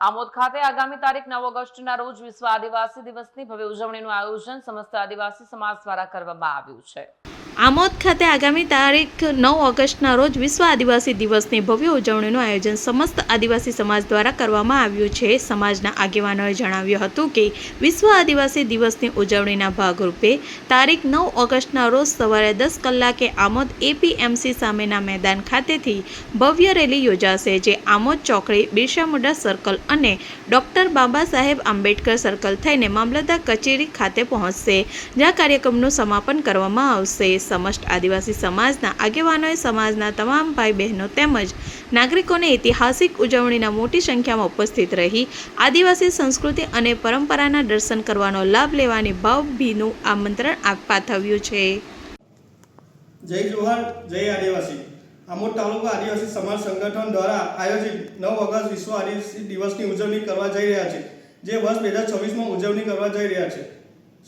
આમોદ ખાતે આગામી તારીખ 9 ઓગસ્ટના રોજ વિશ્વ આદિવાસી દિવસની ભવ્ય ઉજવણીનું આયોજન સમસ્ત આદિવાસી સમાજ દ્વારા કરવામાં આવ્યું છે। આમોદ ખાતે આગામી તારીખ 9 ઓગસ્ટના રોજ વિશ્વ આદિવાસી દિવસની ભવ્ય ઉજવણીનું આયોજન સમસ્ત આદિવાસી સમાજ દ્વારા કરવામાં આવ્યું છે। સમાજના આગેવાનોએ જણાવ્યું હતું કે વિશ્વ આદિવાસી દિવસની ઉજવણીના ભાગરૂપે તારીખ 9 ઓગસ્ટના રોજ સવારે 10 કલાકે આમોદ એપીએમસી સામેના મેદાન ખાતેથી ભવ્ય રેલી યોજાશે, જે આમોદ ચોકડી, બિરસા મુંડા સર્કલ અને ડોક્ટર બાબા સાહેબ આંબેડકર સર્કલ થઈને મામલતદાર કચેરી ખાતે પહોંચશે, જ્યાં કાર્યક્રમનું સમાપન કરવામાં આવશે। સમસ્ત આદિવાસી સમાજના આગેવાનોએ સમાજના તમામ ભાઈ બહેનો તેમજ નાગરિકોને ઐતિહાસિક ઉજવણીના મોટી સંખ્યામાં ઉપસ્થિત રહી આદિવાસી સંસ્કૃતિ અને પરંપરાના દર્શન કરવાનો લાભ લેવાની ભાવભીનું આમંત્રણ પાઠવ્યું છે। જય જોહાર, જય આદિવાસી। આમોદ તાલુકા આદિવાસી સમાજ સંગઠન દ્વારા આયોજિત 9 ઓગસ્ટ વિશ્વ આદિવાસી દિવસની ઉજવણી કરવા જઈ રહ્યા છે, જે વર્ષ 2026માં ઉજવણી કરવા જઈ રહ્યા છે।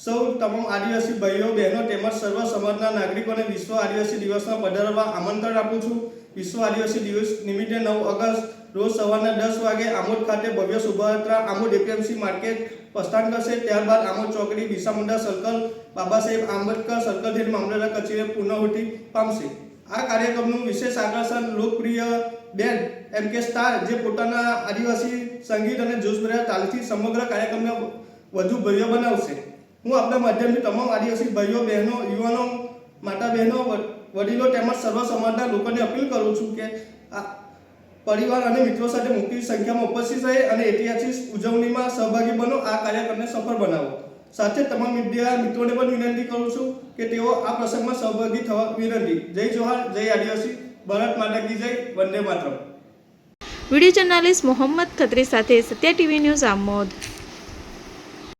સૌ તમામ આદિવાસી ભાઈઓ બહેનો તેમજ સર્વ સમાજના નાગરિકોને વિશ્વ આદિવાસી દિવસમાં પધારવા આમંત્રણ આપું છું। વિશ્વ આદિવાસી દિવસ નિમિત્તે 9 ઓગસ્ટ રોજ સવારના 10 વાગે આમોદ ખાતે ભવ્ય શોભાયાત્રા આમોદ એપીએમસી માર્કેટ પ્રસ્થાન કરશે। ત્યારબાદ આમોદ ચોકડી, બિરસા મુંડા સર્કલ, બાબા સાહેબ આંબેડકર સર્કલ થી મામલતદાર કચેરી પૂર્ણાહુતિ પામશે। આ કાર્યક્રમનું વિશેષ આકર્ષણ લોકપ્રિય બેન્ડ MK સ્ટાર, જે પોતાના આદિવાસી સંગીત અને જોશભર્યા તાલથી સમગ્ર કાર્યક્રમને વધુ ભવ્ય બનાવશે। હું આપણા માધ્યમથી તમામ આદિવાસી ભાઈઓ બહેનો, યુવાનો, માતા બહેનો, વડીલો તેમજ સર્વ સમાજના લોકોને અપીલ કરું છું કે આ પરિવાર અને મિત્રો સાથે મોટી સંખ્યામાં ઉપસ્થિત રહે અને ઐતિહાસિક ઉજવણીમાં સહભાગી બનો, આ કાર્યક્રમને સફળ બનાવો। સાથે તમામ મીડિયા મિત્રોને પણ વિનંતી કરું છું કે તેઓ આ પ્રસંગમાં સહભાગી થવા વિનંતી। જય જોહાર, જય આદિવાસી, ભારત માતા કી જય, વંદે માતરમ। વિડીયો જર્નાલિસ્ટ મોહમ્મદ ખત્રી સાથે સત્યા ટીવી ન્યૂઝ આમોદ।